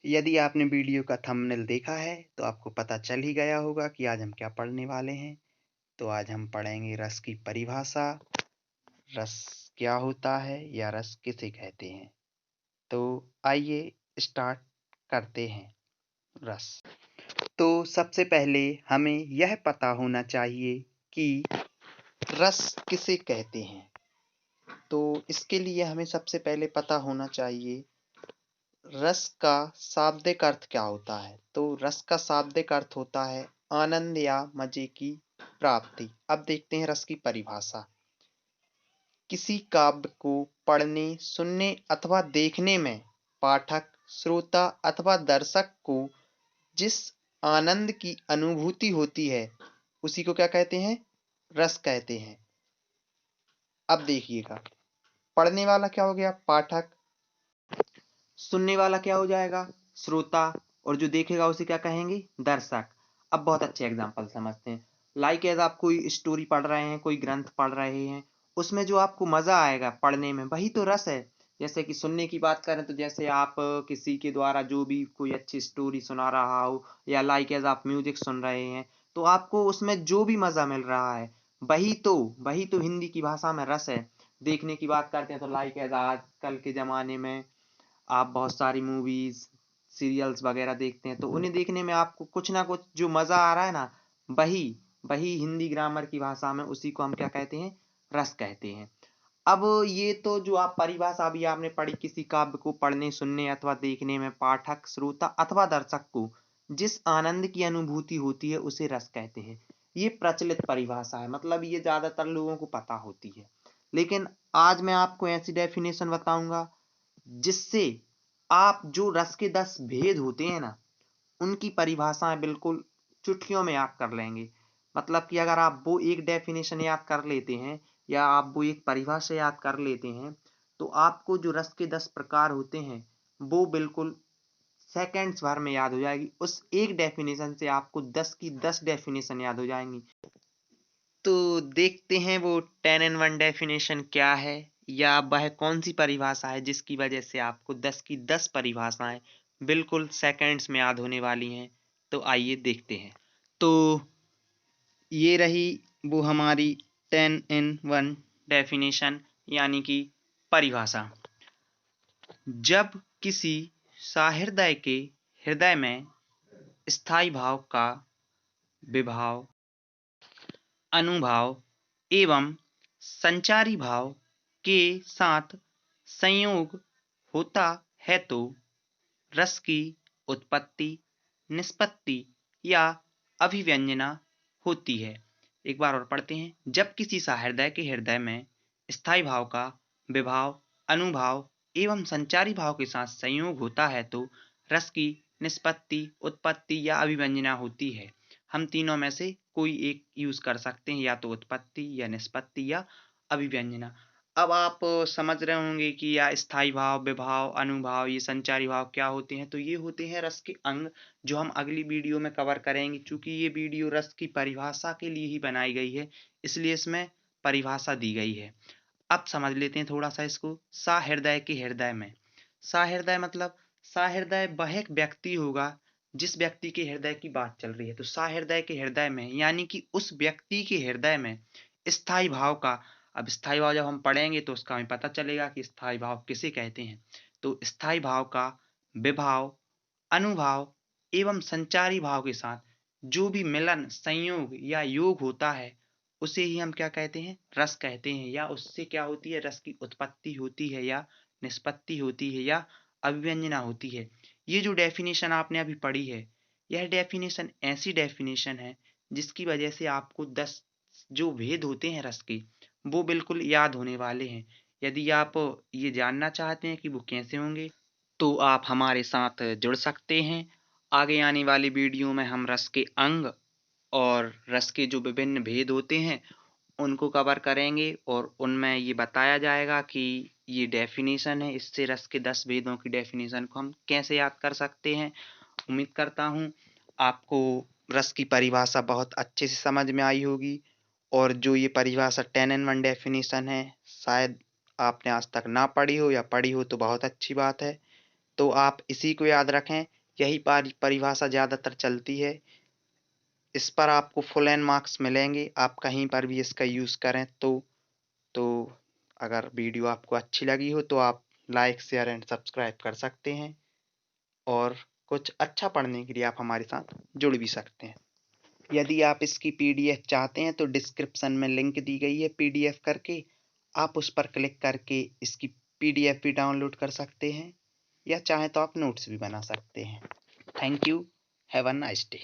यदि आपने वीडियो का थंबनेल देखा है, तो आपको पता चल ही गया होगा कि आज हम क्या पढ़ने वाले हैं। तो आज हम पढ़ेंगे रस की परिभाषा, रस क्या होता है या रस किसे कहते हैं। तो आइए स्टार्ट करते हैं रस। तो सबसे पहले हमें यह पता होना चाहिए कि रस किसे कहते हैं। तो इसके लिए हमें सबसे पहले पता होना चाहिए रस का शाब्दिक अर्थ क्या होता है। तो रस का शाब्दिक अर्थ होता है आनंद या मजे की प्राप्ति। अब देखते हैं रस की परिभाषा। किसी काव्य को पढ़ने, सुनने अथवा देखने में पाठक, श्रोता अथवा दर्शक को जिस आनंद की अनुभूति होती है, उसी को क्या कहते हैं? रस कहते हैं। अब देखिएगा, पढ़ने वाला क्या हो गया? पाठक। सुनने वाला क्या हो जाएगा? श्रोता। और जो देखेगा उसे क्या कहेंगे? दर्शक। अब बहुत अच्छे एग्जाम्पल समझते हैं। लाइक एज आप कोई स्टोरी पढ़ रहे हैं, कोई ग्रंथ पढ़ रहे हैं, उसमें जो आपको मजा आएगा पढ़ने में, वही तो रस है। जैसे कि सुनने की बात करें तो जैसे आप किसी के द्वारा जो भी कोई अच्छी स्टोरी सुना रहा हो, या लाइक एज आप म्यूजिक सुन रहे हैं, तो आपको उसमें जो भी मजा मिल रहा है, वही तो हिंदी की भाषा में रस है। देखने की बात करते हैं तो लाइक एज आजकल के जमाने में आप बहुत सारी मूवीज, सीरियल्स वगैरह देखते हैं, तो उन्हें देखने में आपको कुछ ना कुछ जो मजा आ रहा है ना, वही वही हिंदी ग्रामर की भाषा में उसी को हम क्या कहते हैं? रस कहते हैं। अब ये तो जो आप परिभाषा अभी आपने पढ़ी, किसी काव्य को पढ़ने, सुनने अथवा देखने में पाठक, श्रोता अथवा दर्शक को जिस आनंद की अनुभूति होती है, उसे रस कहते हैं। ये प्रचलित परिभाषा है, मतलब ये ज्यादातर लोगों को पता होती है। लेकिन आज मैं आपको ऐसी डेफिनेशन बताऊंगा जिससे आप जो रस के 10 भेद होते हैं ना, उनकी परिभाषाएं बिल्कुल चुटकियों में याद कर लेंगे। मतलब कि अगर आप वो एक डेफिनेशन याद कर लेते हैं, या आप वो एक परिभाषा याद कर लेते हैं, तो आपको जो रस के 10 प्रकार होते हैं, वो बिल्कुल सेकेंड्स भर में याद हो जाएगी। उस एक डेफिनेशन से आपको 10 की 10 डेफिनेशन याद हो जाएंगी। तो देखते हैं वो 10 in 1 डेफिनेशन क्या है, या वह कौन सी परिभाषा है जिसकी वजह से आपको 10 की 10 परिभाषाएं बिल्कुल सेकंड्स में याद होने वाली हैं। तो आइए देखते हैं। तो ये रही वो हमारी 10 in 1 डेफिनेशन, यानी कि परिभाषा। जब किसी सहृदय के हृदय में स्थायी भाव का विभाव, अनुभाव एवं संचारी भाव के साथ संयोग होता है, तो रस की उत्पत्ति, निष्पत्ति या अभिव्यंजना होती है। एक बार और पढ़ते हैं। जब किसी सहृदय के हृदय में स्थायी भाव का विभाव, अनुभाव एवं संचारी भाव के साथ संयोग होता है, तो रस की निष्पत्ति, उत्पत्ति या अभिव्यंजना होती है। हम तीनों में से कोई एक यूज कर सकते हैं, या तो उत्पत्ति या निष्पत्ति या अभिव्यंजना। अब आप समझ रहे होंगे कि या स्थायी भाव, विभाव, अनुभाव, ये संचारी भाव क्या होते हैं। तो ये होते हैं रस के अंग, जो हम अगली वीडियो में कवर करेंगे। चूंकि ये वीडियो रस की परिभाषा के लिए ही बनाई गई है, इसलिए इसमें परिभाषा दी गई है। अब समझ लेते हैं थोड़ा सा इसको। सहृदय के हृदय में, सहृदय मतलब सहृदय वह एक व्यक्ति होगा जिस व्यक्ति के हृदय की बात चल रही है। तो सहृदय के हृदय में यानी कि उस व्यक्ति के हृदय में स्थायी भाव का, अब स्थायी भाव जब हम पढ़ेंगे तो उसका हमें पता चलेगा कि स्थायी भाव किसे कहते हैं। तो स्थायी भाव का विभाव, अनुभाव एवं संचारी भाव के साथ जो भी मिलन, संयोग या योग होता है, उसे ही हम क्या कहते हैं? रस कहते हैं। या उससे क्या होती है? रस की उत्पत्ति होती है, या निष्पत्ति होती है, या अभिव्यंजना होती है। ये जो डेफिनेशन आपने अभी पढ़ी है, यह डेफिनेशन ऐसी डेफिनेशन है जिसकी वजह से आपको 10 जो भेद होते हैं रस के, वो बिल्कुल याद होने वाले हैं। यदि आप ये जानना चाहते हैं कि वो कैसे होंगे, तो आप हमारे साथ जुड़ सकते हैं। आगे आने वाली वीडियो में हम रस के अंग और रस के जो विभिन्न भेद होते हैं, उनको कवर करेंगे, और उनमें ये बताया जाएगा कि ये डेफिनेशन है, इससे रस के 10 भेदों की डेफिनेशन को हम कैसे याद कर सकते हैं। उम्मीद करता हूँ आपको रस की परिभाषा बहुत अच्छे से समझ में आई होगी। और जो ये परिभाषा 10 in 1 डेफिनेशन है, शायद आपने आज तक ना पढ़ी हो, या पढ़ी हो तो बहुत अच्छी बात है। तो आप इसी को याद रखें यही परिभाषा ज़्यादातर चलती है। इस पर आपको फुल एंड मार्क्स मिलेंगे, आप कहीं पर भी इसका यूज़ करें तो अगर वीडियो आपको अच्छी लगी हो तो आप लाइक, शेयर एंड सब्सक्राइब कर सकते हैं और कुछ अच्छा पढ़ने के लिए आप हमारे साथ जुड़ भी सकते हैं। यदि आप इसकी पीडीएफ चाहते हैं तो डिस्क्रिप्शन में लिंक दी गई है पीडीएफ करके, आप उस पर क्लिक करके इसकी पीडीएफ भी डाउनलोड कर सकते हैं या चाहें तो आप नोट्स भी बना सकते हैं। Thank you, have a nice day.